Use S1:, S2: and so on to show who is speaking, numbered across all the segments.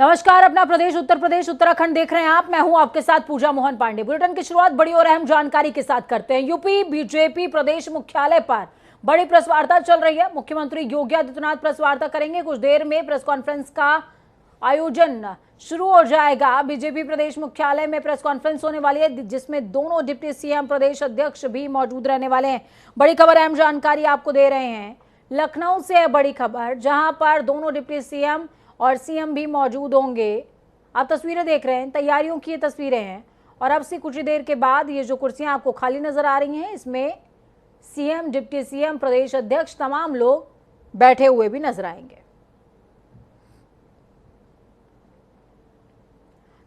S1: नमस्कार, अपना प्रदेश उत्तर प्रदेश उत्तराखंड देख रहे हैं आप। मैं हूं आपके साथ पूजा मोहन पांडे। बुलेटिन की शुरुआत बड़ी और अहम जानकारी के साथ करते हैं। यूपी बीजेपी प्रदेश मुख्यालय पर बड़ी प्रेस वार्ता चल रही है। मुख्यमंत्री योगी आदित्यनाथ प्रेस वार्ता करेंगे। कुछ देर में प्रेस कॉन्फ्रेंस का आयोजन शुरू हो जाएगा। बीजेपी प्रदेश मुख्यालय में प्रेस कॉन्फ्रेंस होने वाली है, जिसमें दोनों डिप्टी सीएम प्रदेश अध्यक्ष भी मौजूद रहने वाले हैं। बड़ी खबर, अहम जानकारी आपको दे रहे हैं। लखनऊ से है बड़ी खबर, जहां पर दोनों डिप्टी सीएम और सीएम भी मौजूद होंगे। आप तस्वीरें देख रहे हैं, तैयारियों की ये तस्वीरें हैं। और अब से कुछ ही देर के बाद ये जो कुर्सियां आपको खाली नजर आ रही हैं, इसमें सीएम, डिप्टी सीएम, प्रदेश अध्यक्ष, तमाम लोग बैठे हुए भी नजर आएंगे।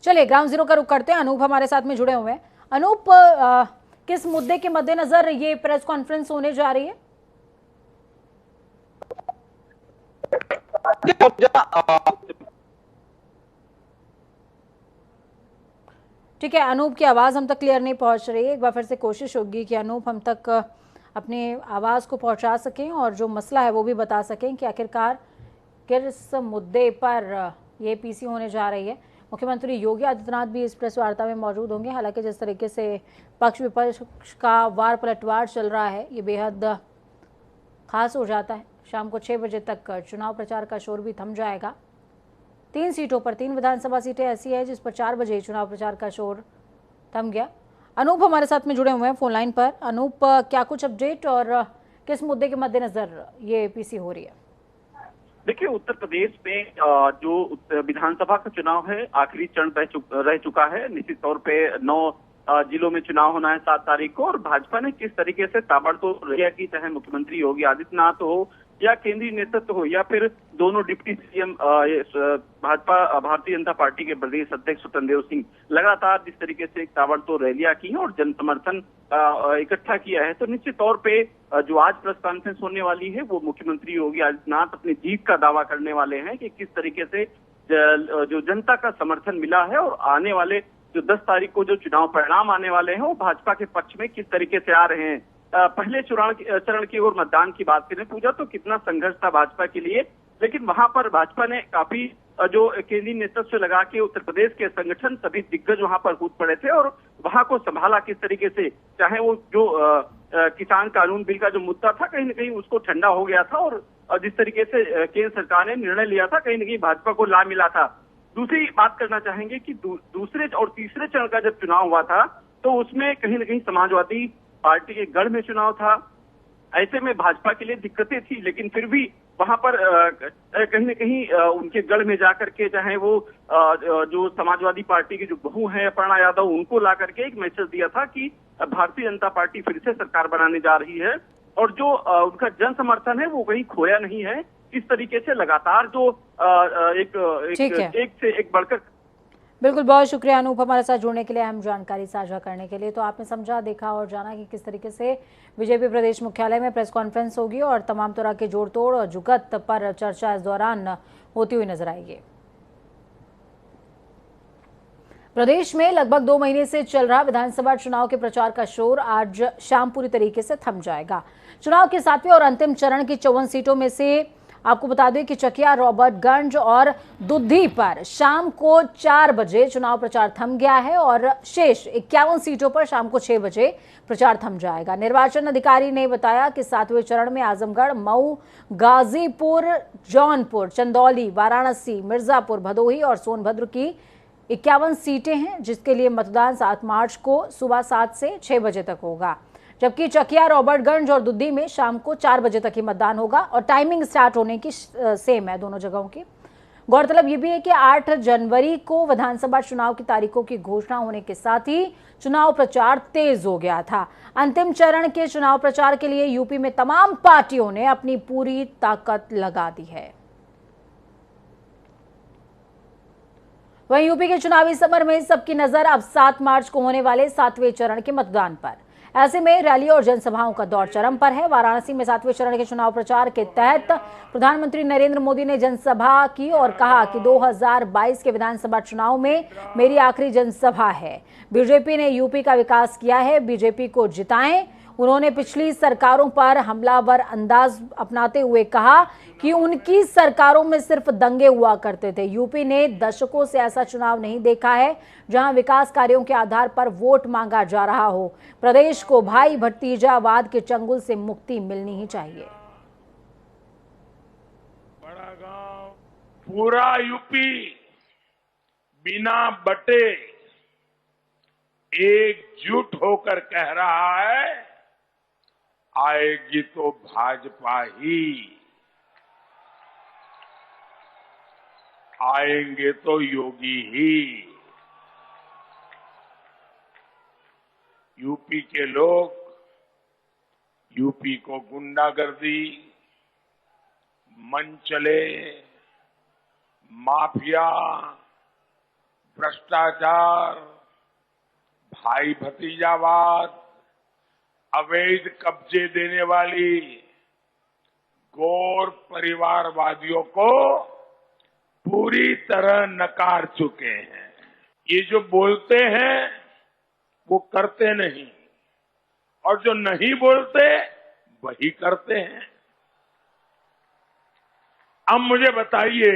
S1: चलिए ग्राउंड जीरो का रुख करते हैं। अनूप हमारे साथ में जुड़े हुए हैं। अनूप, किस मुद्दे के मद्देनजर ये प्रेस कॉन्फ्रेंस होने जा रही है? ठीक है, अनूप की आवाज हम तक क्लियर नहीं पहुंच रही है। एक बार फिर से कोशिश होगी कि अनूप हम तक अपनी आवाज को पहुंचा सकें और जो मसला है वो भी बता सकें कि आखिरकार किस मुद्दे पर ये पीसी होने जा रही है। मुख्यमंत्री योगी आदित्यनाथ भी इस प्रेस वार्ता में मौजूद होंगे। हालांकि जिस तरीके से पक्ष विपक्ष का वार पलटवार चल रहा है, ये बेहद खास हो जाता है। शाम को 6 बजे तक चुनाव प्रचार का शोर भी थम जाएगा। 3 सीटों पर 3 विधानसभा सीटें ऐसी है जिस पर 4 बजे चुनाव प्रचार का शोर थम गया। अनूप हमारे साथ में जुड़े हुए हैं फोन लाइन पर। अनूप, क्या कुछ अपडेट और किस मुद्दे के मद्देनजर ये पीसी हो रही है?
S2: देखिए, उत्तर प्रदेश में जो विधानसभा का चुनाव है आखिरी चरण रह चुका है। निश्चित तौर पे 9 जिलों में चुनाव होना है 7 तारीख को। और भाजपा ने किस तरीके से ताबड़तोड़ रैलियां की, चाहे मुख्यमंत्री योगी आदित्यनाथ हो या केंद्रीय नेतृत्व हो या फिर दोनों deputy CM Bhajpa Bharatiya Janata party के प्रदेश अध्यक्ष स्वतंत्र देव सिंह, लगातार जिस तरीके से एक ताबड़तोड़ रैलियां की और जन समर्थन इकट्ठा किया है, तो निश्चित तौर पे जो आज प्रेस कॉन्फ्रेंस होने वाली है वो मुख्यमंत्री योगी आदित्यनाथ अपनी जीत का दावा करने वाले हैं कि किस तरीके से जो जनता का समर्थन मिला है और आने वाले जो 10 तारीख को जो चुनाव परिणाम आने वाले हैं वो भाजपा के पक्ष में किस तरीके से आ रहे हैं। पहले चरण की ओर मतदान की बात करें पूजा, तो कितना संघर्ष था भाजपा के लिए, लेकिन वहां पर भाजपा ने काफी जो केंद्रीय नेतृत्व लगा के उत्तर प्रदेश के संगठन सभी दिग्गज वहां पर कूद पड़े थे और वहां को संभाला किस तरीके से। चाहे वो जो किसान कानून बिल का जो मुद्दा था, कहीं न कहीं उसको ठंडा हो गया था और जिस तरीके से केंद्र सरकार ने निर्णय लिया था, कहीं न कहीं भाजपा को लाभ मिला था। दूसरी बात करना चाहेंगे कि दूसरे और तीसरे चरण का जब चुनाव हुआ था तो उसमें कहीं न कहीं समाजवादी पार्टी के गढ़ में चुनाव था। ऐसे में भाजपा के लिए दिक्कतें थी, लेकिन फिर भी वहां पर कहीं न कहीं उनके गढ़ में जाकर के, चाहे वो जो समाजवादी पार्टी की जो बहू है अपर्णा यादव, उनको ला करके एक मैसेज दिया था कि भारतीय जनता पार्टी फिर से सरकार बनाने जा रही है और जो उनका जन समर्थन है वो कहीं खोया नहीं है। इस तरीके से लगातार जो एक से एक बढ़कर।
S1: बिल्कुल, बहुत शुक्रिया अनूप हमारे साथ जुड़ने के लिए, अहम जानकारी साझा करने के लिए। तो आपने समझा, देखा और जाना कि किस तरीके से बीजेपी प्रदेश मुख्यालय में प्रेस कॉन्फ्रेंस होगी और तमाम तरह के जोड़ तोड़ और जुगत पर चर्चा इस दौरान होती हुई नजर आएगी। प्रदेश में लगभग 2 महीने से चल रहा विधानसभा चुनाव के प्रचार का शोर आज शाम पूरी तरीके से थम जाएगा। चुनाव के 7वें और अंतिम चरण की 54 सीटों में से आपको बता दें कि चकिया, रॉबर्टगंज और दुद्धी पर शाम को 4 बजे चुनाव प्रचार थम गया है और शेष 51 सीटों पर शाम को 6 बजे प्रचार थम जाएगा। निर्वाचन अधिकारी ने बताया कि 7वें चरण में आजमगढ़, मऊ, गाजीपुर, जौनपुर, चंदौली, वाराणसी, मिर्जापुर, भदोही और सोनभद्र की 51 सीटें हैं, जिसके लिए मतदान 7 मार्च को सुबह 7 से 6 बजे तक होगा। जबकि चकिया, रॉबर्टगंज और दुद्धी में शाम को 4 बजे तक ही मतदान होगा और टाइमिंग स्टार्ट होने की सेम है दोनों जगहों की। गौरतलब ये भी है कि 8 जनवरी को विधानसभा चुनाव की तारीखों की घोषणा होने के साथ ही चुनाव प्रचार तेज हो गया था। अंतिम चरण के चुनाव प्रचार के लिए यूपी में तमाम पार्टियों ने अपनी पूरी ताकत लगा दी है। वहीं यूपी के चुनावी समर में सबकी नजर अब 7 मार्च को होने वाले 7वें चरण के मतदान पर। ऐसे में रैली और जनसभाओं का दौर चरम पर है। वाराणसी में 7वें चरण के चुनाव प्रचार के तहत प्रधानमंत्री नरेंद्र मोदी ने जनसभा की और कहा कि 2022 के विधानसभा चुनाव में मेरी आखिरी जनसभा है। बीजेपी ने यूपी का विकास किया है, बीजेपी को जिताएं उन्होंने पिछली सरकारों पर हमलावर अंदाज अपनाते हुए कहा कि उनकी सरकारों में सिर्फ दंगे हुआ करते थे। यूपी ने दशकों से ऐसा चुनाव नहीं देखा है जहां विकास कार्यों के आधार पर वोट मांगा जा रहा हो। प्रदेश को भाई भतीजावाद के चंगुल से मुक्ति मिलनी ही चाहिए।
S3: बड़ा गांव पूरा यूपी बिना बटे एकजुट होकर कह रहा है, आएगी तो भाजपा ही, आएंगे तो योगी ही। यूपी के लोग यूपी को गुंडागर्दी, मनचले, माफिया, भ्रष्टाचार, भाई भतीजावाद, अवैध कब्जे देने वाली गौर परिवारवादियों को पूरी तरह नकार चुके हैं। ये जो बोलते हैं वो करते नहीं, और जो नहीं बोलते वही करते हैं। अब मुझे बताइए,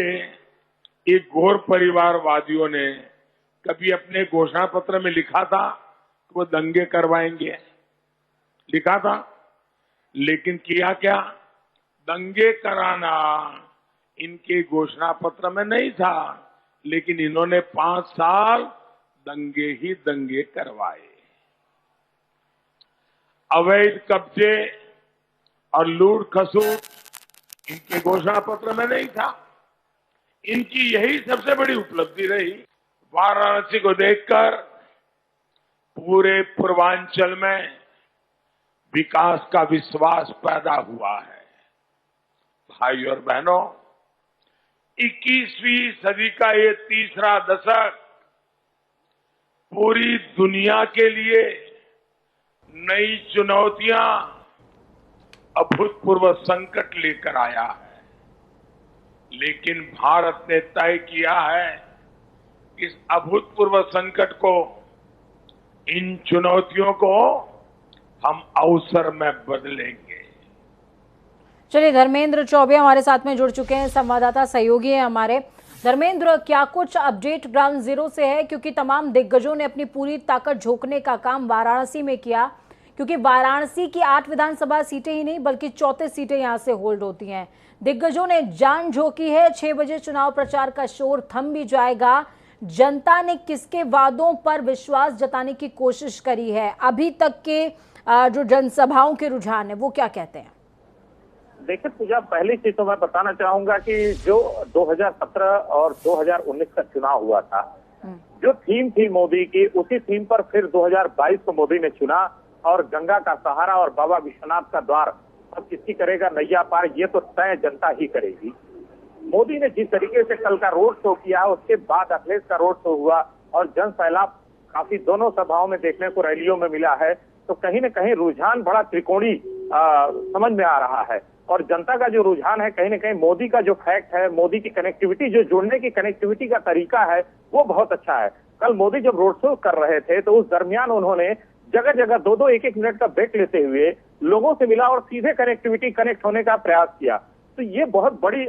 S3: ये गौर परिवारवादियों ने कभी अपने घोषणा पत्र में लिखा था कि वो दंगे करवाएंगे? लिखा था, लेकिन किया क्या? दंगे कराना इनके घोषणा पत्र में नहीं था, लेकिन इन्होंने 5 साल दंगे ही दंगे करवाए। अवैध कब्जे और लूट खसूट इनके घोषणा पत्र में नहीं था। इनकी यही सबसे बड़ी उपलब्धि रही। वाराणसी को देखकर पूरे पूर्वांचल में विकास का विश्वास पैदा हुआ है। भाई और बहनों, 21वीं सदी का ये तीसरा दशक पूरी दुनिया के लिए नई चुनौतियां, अभूतपूर्व संकट लेकर आया है। लेकिन भारत ने तय किया है, इस अभूतपूर्व संकट को, इन चुनौतियों को हम अवसर में बदलेंगे।
S1: चलिए, धर्मेंद्र चौबे हमारे साथ में जुड़ चुके हैं, संवाददाता सहयोगी हैं हमारे। धर्मेंद्र, क्या कुछ अपडेट ग्राउंड जीरो से है? क्योंकि तमाम दिग्गजों ने अपनी पूरी ताकत झोंकने का काम वाराणसी में किया, क्योंकि वाराणसी की 8 विधानसभा सीटें ही नहीं बल्कि 34 सीटें यहां से होल्ड होती हैं। दिग्गजों ने जान झोंकी है। 6 बजे चुनाव प्रचार का शोर थम भी जाएगा। जनता ने किसके वादों पर विश्वास जताने की कोशिश करी है? अभी तक के जो जनसभाओं के रुझान है वो क्या कहते हैं?
S4: देखिए पूजा, पहली चीज तो मैं बताना चाहूंगा कि जो 2017 और 2019 का चुनाव हुआ था, जो थीम थी मोदी की, उसी थीम पर फिर 2022 को मोदी ने चुना। और गंगा का सहारा और बाबा विश्वनाथ का द्वार, अब किसकी करेगा नैया पार, ये तो तय जनता ही करेगी। मोदी ने जिस तरीके से कल का रोड शो किया, उसके बाद अखिलेश का रोड शो हुआ और जन सैलाब काफी दोनों सभाओं में देखने को, रैलियों में मिला है, तो कहीं न कहीं रुझान बड़ा त्रिकोणी समझ में आ रहा है। और जनता का जो रुझान है, कहीं न कहीं मोदी का जो फैक्ट है, मोदी की कनेक्टिविटी, जो जोड़ने की कनेक्टिविटी का तरीका है, वो बहुत अच्छा है। कल मोदी जब रोड शो कर रहे थे तो उस दरमियान उन्होंने जगह जगह 2-2, 1-1 मिनट का ब्रेक लेते हुए लोगों से मिला और सीधे कनेक्ट होने का प्रयास किया। तो ये बहुत बड़ी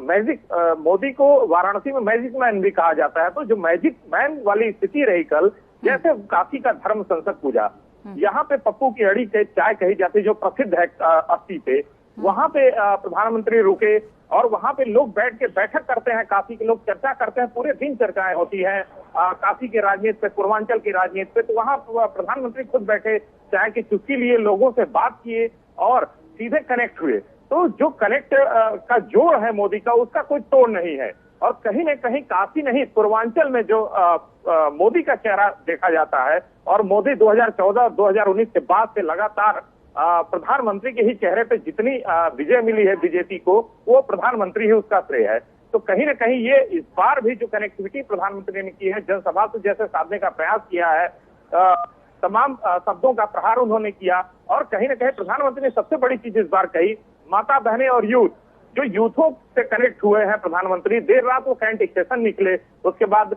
S4: मैजिक, मोदी को वाराणसी में मैजिक मैन भी कहा जाता है। तो जो मैजिक मैन वाली स्थिति रही कल, जैसे काशी का धर्म संसद पूजा, यहाँ पे पप्पू की अड़ी से चाय कही जाती, जो प्रसिद्ध है अस्सी पे, वहां पे प्रधानमंत्री रुके और वहां पे लोग बैठ के बैठक करते हैं, काशी के लोग चर्चा करते हैं, पूरे दिन चर्चाएं होती हैं काशी की राजनीति पे, पूर्वांचल की राजनीति पे। तो वहां प्रधानमंत्री खुद बैठे, चाय की चुस्की लिए, लोगों से बात किए और सीधे कनेक्ट हुए। तो जो कनेक्ट का जोड़ है मोदी का, उसका कोई तोड़ नहीं है। और कहीं न कहीं काशी नहीं, पूर्वांचल में जो मोदी का चेहरा देखा जाता है, और मोदी 2014 और 2019 के बाद से लगातार प्रधानमंत्री के ही चेहरे पे जितनी विजय मिली है बीजेपी को, वो प्रधानमंत्री ही उसका श्रेय है। तो कहीं न कहीं ये इस बार भी जो कनेक्टिविटी प्रधानमंत्री ने की है, जनसभा से जैसे साधने का प्रयास किया है, तमाम शब्दों का प्रहार उन्होंने किया। और कहीं न कहीं प्रधानमंत्री ने सबसे बड़ी चीज इस बार कही, माता बहनें और यूथ, जो यूथों से कनेक्ट हुए हैं प्रधानमंत्री। देर रात वो कैंट स्टेशन निकले, उसके बाद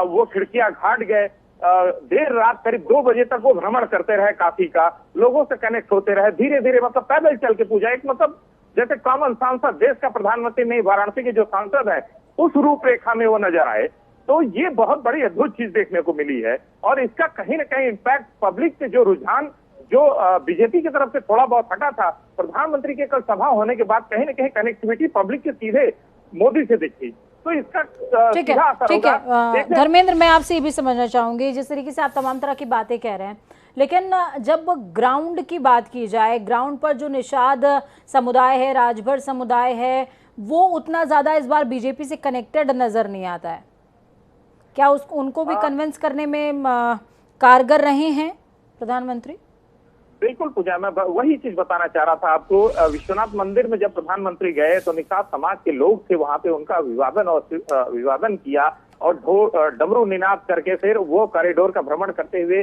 S4: वो खिड़कियां घाट गए, देर रात करीब 2 बजे तक वो भ्रमण करते रहे काशी का, लोगों से कनेक्ट होते रहे, धीरे धीरे मतलब पैदल चल के पूजा, एक मतलब जैसे कॉमन सांसद, देश का प्रधानमंत्री नहीं, वाराणसी के जो सांसद है उस रूपरेखा में वो नजर आए। तो ये बहुत बड़ी अद्भुत चीज देखने को मिली है और इसका कहीं ना कहीं इम्पैक्ट पब्लिक के जो रुझान जो बीजेपी की तरफ से थोड़ा बहुत हटा था, प्रधानमंत्री के कल सभा होने के बाद कहीं ना कहीं कनेक्टिविटी पब्लिक के सीधे मोदी से दिखी। तो इसका
S1: ठीक है धर्मेंद्र, मैं आपसे ये भी समझना चाहूंगी, जिस तरीके से आप तमाम तरह की बातें कह रहे हैं, लेकिन जब ग्राउंड की बात की जाए, ग्राउंड पर जो निषाद समुदाय है, राजभर समुदाय है, वो उतना ज्यादा इस बार बीजेपी से कनेक्टेड नजर नहीं आता है। क्या उनको भी कन्विंस करने में कारगर रहे हैं प्रधानमंत्री?
S4: बिल्कुल पूजा, मैं वही चीज बताना चाह रहा था आपको। विश्वनाथ मंदिर में जब प्रधानमंत्री गए तो निषाद समाज के लोग थे वहां पे, उनका अभिवादन किया और डमरू निनाद करके फिर वो कॉरिडोर का भ्रमण करते हुए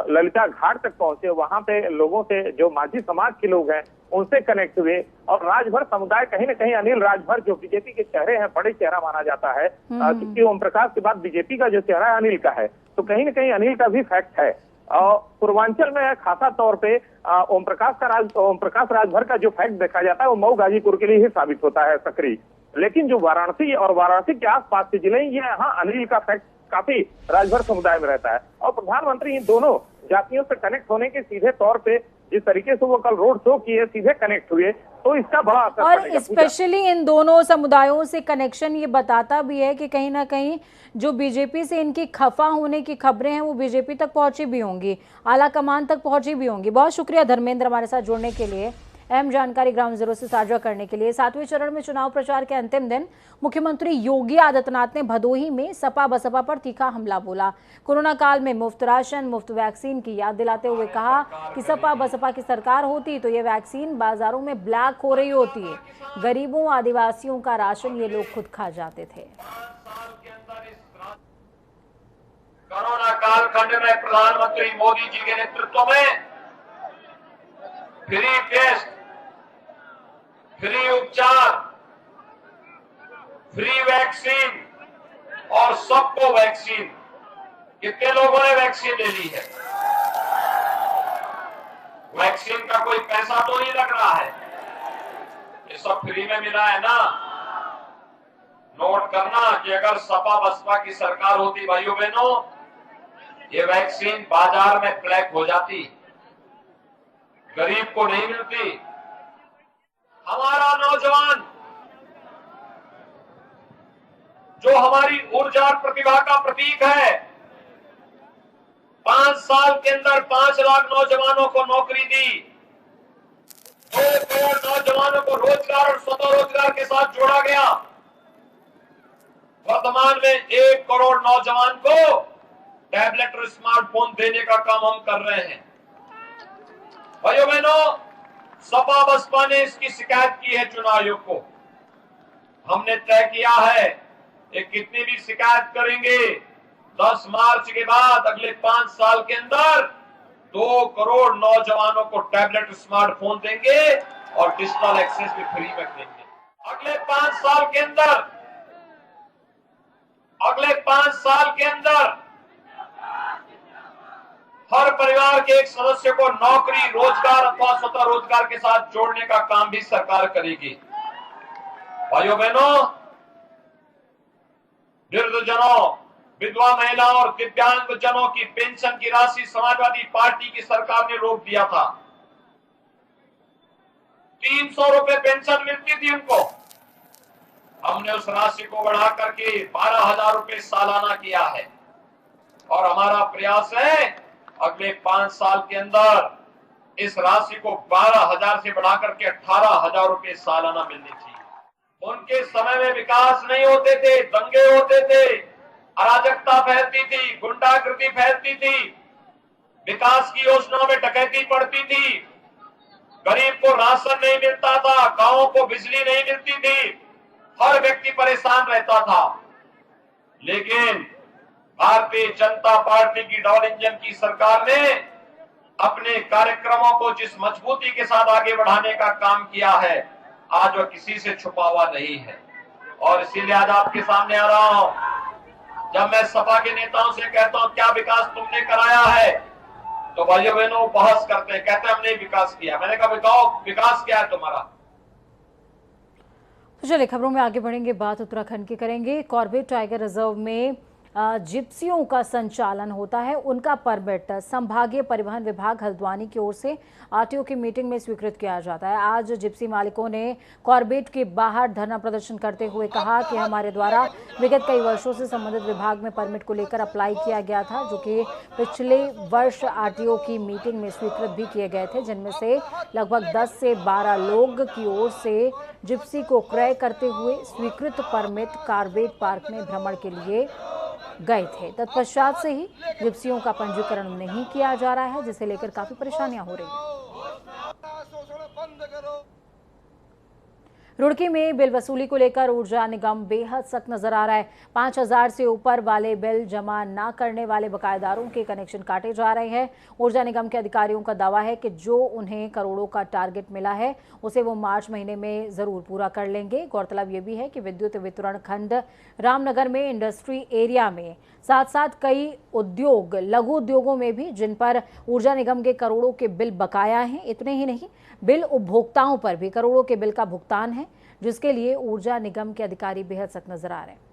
S4: ललिता घाट तक पहुंचे। वहां पे लोगों से, जो माझी समाज के लोग हैं, उनसे कनेक्ट हुए। और राजभर समुदाय, कहीं ना कहीं अनिल राजभर जो बीजेपी के चेहरे हैं, बड़े चेहरा माना जाता है, क्योंकि ओम प्रकाश के बाद बीजेपी का जो चेहरा है अनिल का है, तो कहीं ना कहीं अनिल का भी फैक्ट है। पूर्वांचल में खासा तौर पे ओम प्रकाश राजभर का जो फैक्ट देखा जाता है वो मऊ गाजीपुर के लिए ही साबित होता है सक्रिय, लेकिन जो वाराणसी और वाराणसी के आसपास के जिले, ये यहाँ अनिल का फैक्ट काफी राजभर समुदाय में रहता है। और प्रधानमंत्री इन दोनों जातियों से कनेक्ट होने के सीधे तौर पे जिस तरीके से वो कल रोड शो किए, सीधे कनेक्ट हुए, तो इसका बड़ा असर
S1: और स्पेशली इन दोनों समुदायों से कनेक्शन ये बताता भी है कि कहीं ना कहीं जो बीजेपी से इनकी खफा होने की खबरें हैं वो बीजेपी तक पहुंची भी होंगी, आला कमान तक पहुंची भी होंगी। बहुत शुक्रिया धर्मेंद्र हमारे साथ जुड़ने के लिए, अहम जानकारी ग्राउंड जीरो से साझा करने के लिए। 7वें चरण में चुनाव प्रचार के अंतिम दिन मुख्यमंत्री योगी आदित्यनाथ ने भदोही में सपा बसपा पर तीखा हमला बोला। कोरोना काल में मुफ्त राशन, मुफ्त वैक्सीन की याद दिलाते हुए कहा कि सपा बसपा की सरकार होती तो ये वैक्सीन बाजारों में ब्लैक हो रही होती है, गरीबों आदिवासियों का राशन ये लोग खुद खा जाते थे।
S5: कोरोना कालखंड में प्रधानमंत्री मोदी जी के नेतृत्व में फ्री टेस्ट, फ्री उपचार, फ्री वैक्सीन और सबको वैक्सीन। कितने लोगों ने वैक्सीन ले ली है? वैक्सीन का कोई पैसा तो नहीं लग रहा है, ये सब फ्री में मिला है ना। नोट करना कि अगर सपा बसपा की सरकार होती भाइयों बहनों, ये वैक्सीन बाजार में ब्लैक हो जाती, गरीब को नहीं मिलती। हमारा नौजवान जो हमारी ऊर्जा और प्रतिभा का प्रतीक है, 5 साल के अंदर 5 लाख नौजवानों को नौकरी दी, 2 करोड़ नौजवानों को रोजगार और स्वतः रोजगार के साथ जोड़ा गया। वर्तमान में 1 करोड़ नौजवान को टैबलेट और स्मार्टफोन देने का काम हम कर रहे हैं। भाइयों बहनों, सपा बसपा ने इसकी शिकायत की है चुनाव आयोग को। हमने तय किया है कि कितनी भी शिकायत करेंगे, 10 मार्च के बाद अगले 5 साल के अंदर 2 करोड़ नौजवानों को टैबलेट स्मार्टफोन देंगे और डिजिटल एक्सेस भी फ्री में देंगे। अगले 5 साल के अंदर हर परिवार के एक सदस्य को नौकरी, रोजगार अथवा स्वतः रोजगार के साथ जोड़ने का काम भी सरकार करेगी। भाइयों बहनों, वृद्धजनों, विधवा महिलाओं और दिव्यांग जनों की पेंशन की राशि समाजवादी पार्टी की सरकार ने रोक दिया था। 300 रुपए पेंशन मिलती थी उनको, हमने उस राशि को बढ़ा करके 12,000 रुपए सालाना किया है। और हमारा प्रयास है अगले 5 साल के अंदर इस राशि को 12,000 से बढ़ा करके 18,000 रुपए सालाना मिलनी चाहिए। उनके समय में विकास नहीं होते थे, दंगे होते थे, अराजकता फैलती थी, गुंडागर्दी फैलती थी, विकास की योजनाओं में डकैती पड़ती थी, गरीब को राशन नहीं मिलता था, गांवों को बिजली नहीं मिलती थी, हर व्यक्ति परेशान रहता था। लेकिन भारतीय जनता पार्टी की डबल इंजन की सरकार ने अपने कार्यक्रमों को जिस मजबूती के साथ आगे बढ़ाने का काम किया है, आज वह किसी से छुपा हुआ नहीं है। और इसीलिए आज आपके सामने आ रहा हूं जब मैं सपा के नेताओं से कहता हूं क्या विकास तुमने कराया है, तो भाइयों बहनों बहस करते हैं, कहते हैं हमने विकास किया। मैंने कहा बताओ विकास क्या है तुम्हारा।
S1: तो चलिए खबरों में आगे बढ़ेंगे, बात उत्तराखंड की करेंगे। कॉर्बेट टाइगर रिजर्व में जिप्सियों का संचालन होता है, उनका परमिट संभागीय परिवहन विभाग हल्द्वानी की ओर से आरटीओ की मीटिंग में स्वीकृत किया जाता है। आज जिप्सी मालिकों ने कॉर्बेट के बाहर धरना प्रदर्शन करते हुए कहा कि हमारे द्वारा विगत कई वर्षों से संबंधित विभाग में परमिट को लेकर अप्लाई किया गया था, जो कि पिछले वर्ष आरटीओ की मीटिंग में स्वीकृत भी किए गए थे, जिनमें से लगभग 10 से 12 लोग की ओर से जिप्सी को क्रय करते हुए स्वीकृत परमिट कॉर्बेट पार्क में भ्रमण के लिए गए थे। तत्पश्चात से ही जिप्सियों का पंजीकरण नहीं किया जा रहा है, जिसे लेकर काफी परेशानियां हो रही हैं। रुड़की में बिल वसूली को लेकर ऊर्जा निगम बेहद सख्त नजर आ रहा है। 5000 से ऊपर वाले बिल जमा न करने वाले बकायेदारों के कनेक्शन काटे जा रहे हैं। ऊर्जा निगम के अधिकारियों का दावा है कि जो उन्हें करोड़ों का टारगेट मिला है उसे वो मार्च महीने में जरूर पूरा कर लेंगे। गौरतलब ये भी है कि विद्युत वितरण खंड रामनगर में इंडस्ट्री एरिया में साथ साथ कई उद्योग, लघु उद्योगों में भी जिन पर ऊर्जा निगम के करोड़ों के बिल बकाया हैं। इतने ही नहीं, बिल उपभोक्ताओं पर भी करोड़ों के बिल का भुगतान है, जिसके लिए ऊर्जा निगम के अधिकारी बेहद सख्त नजर आ रहे हैं।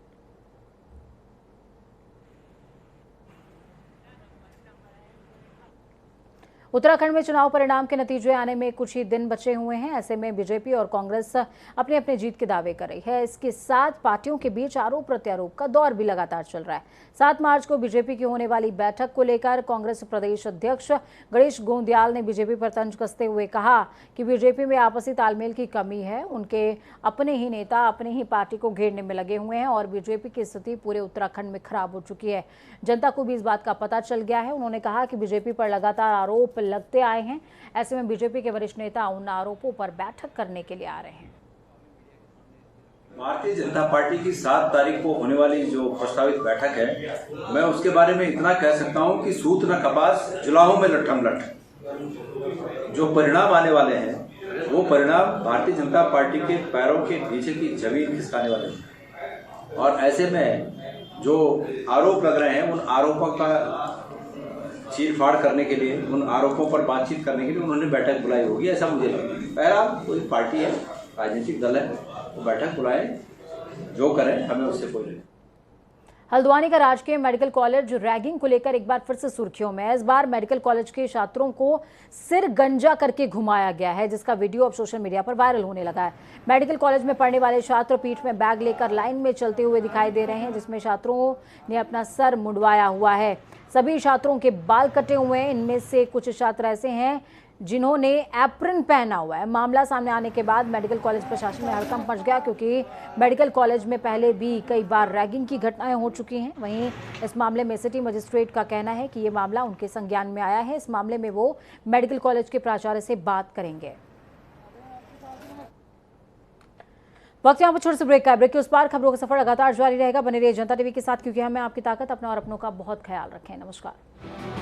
S1: उत्तराखंड में चुनाव परिणाम के नतीजे आने में कुछ ही दिन बचे हुए हैं। ऐसे में बीजेपी और कांग्रेस अपने अपने जीत के दावे कर रही है। इसके साथ पार्टियों के बीच आरोप प्रत्यारोप का दौर भी लगातार चल रहा है। 7 मार्च को बीजेपी की होने वाली बैठक को लेकर कांग्रेस प्रदेश अध्यक्ष गणेश गोंदियाल ने बीजेपी पर तंज कसते हुए कहा कि बीजेपी में आपसी तालमेल की कमी है। उनके अपने ही नेता अपनी ही पार्टी को घेरने में लगे हुए हैं और बीजेपी की स्थिति पूरे उत्तराखंड में खराब हो चुकी है। जनता को भी इस बात का पता चल गया है। उन्होंने कहा कि बीजेपी पर लगातार आरोप लगते आए हैं। ऐसे में बीजेपी के वरिष्ठ नेता उन आरोपों पर बैठक करने के लिए आ रहे हैं।
S6: भारतीय जनता पार्टी की 7 तारीख को होने वाली जो प्रस्तावित बैठक है, मैं उसके बारे में इतना कह सकता हूं कि सूत न कपास जुलाहों में लट्ठम लट्ठ। जो परिणाम आने वाले हैं वो परिणाम भारतीय जनता पार्टी के पैरों के पीछे की जमीन खिसकाने वाले हैं। और ऐसे में जो आरोप लग रहे हैं उन आरोपों का चीरफाड़ करने के लिए, उन आरोपों पर बातचीत करने के लिए उन्होंने बैठक बुलाई होगी, ऐसा मुझे लगता है। पहला कोई पार्टी है, राजनीतिक दल है, तो बैठक बुलाए, जो करें हमें उससे कोई नहीं।
S1: हल्द्वानी का राजकीय मेडिकल कॉलेज रैगिंग को लेकर एक बार फिर से सुर्खियों में है। इस बार मेडिकल कॉलेज के छात्रों को सिर गंजा करके घुमाया गया है, जिसका वीडियो अब सोशल मीडिया पर वायरल होने लगा है। मेडिकल कॉलेज में पढ़ने वाले छात्र पीठ में बैग लेकर लाइन में चलते हुए दिखाई दे रहे हैं, जिसमें छात्रों ने अपना सर मुंडवाया हुआ है। सभी छात्रों के बाल कटे हुए हैं। इनमें से कुछ छात्र ऐसे हैं जिन्होंने एप्रन पहना हुआ है। मामला सामने आने के बाद मेडिकल कॉलेज प्रशासन में हड़कंप मच गया, क्योंकि मेडिकल कॉलेज में पहले भी कई बार रैगिंग की घटनाएं हो चुकी हैं। वहीं इस मामले में सिटी मजिस्ट्रेट का कहना है कि ये मामला उनके संज्ञान में आया है। इस मामले में वो मेडिकल कॉलेज के प्राचार्य से बात करेंगे। वक्त यहाँ पर छोटे से ब्रेक का। ब्रेक के उस पार खबरों का सफर लगातार जारी रहेगा। बने रहिए जनता टीवी के साथ, क्योंकि हमें आपकी ताकत, अपना और अपनों का बहुत ख्याल रखें। नमस्कार।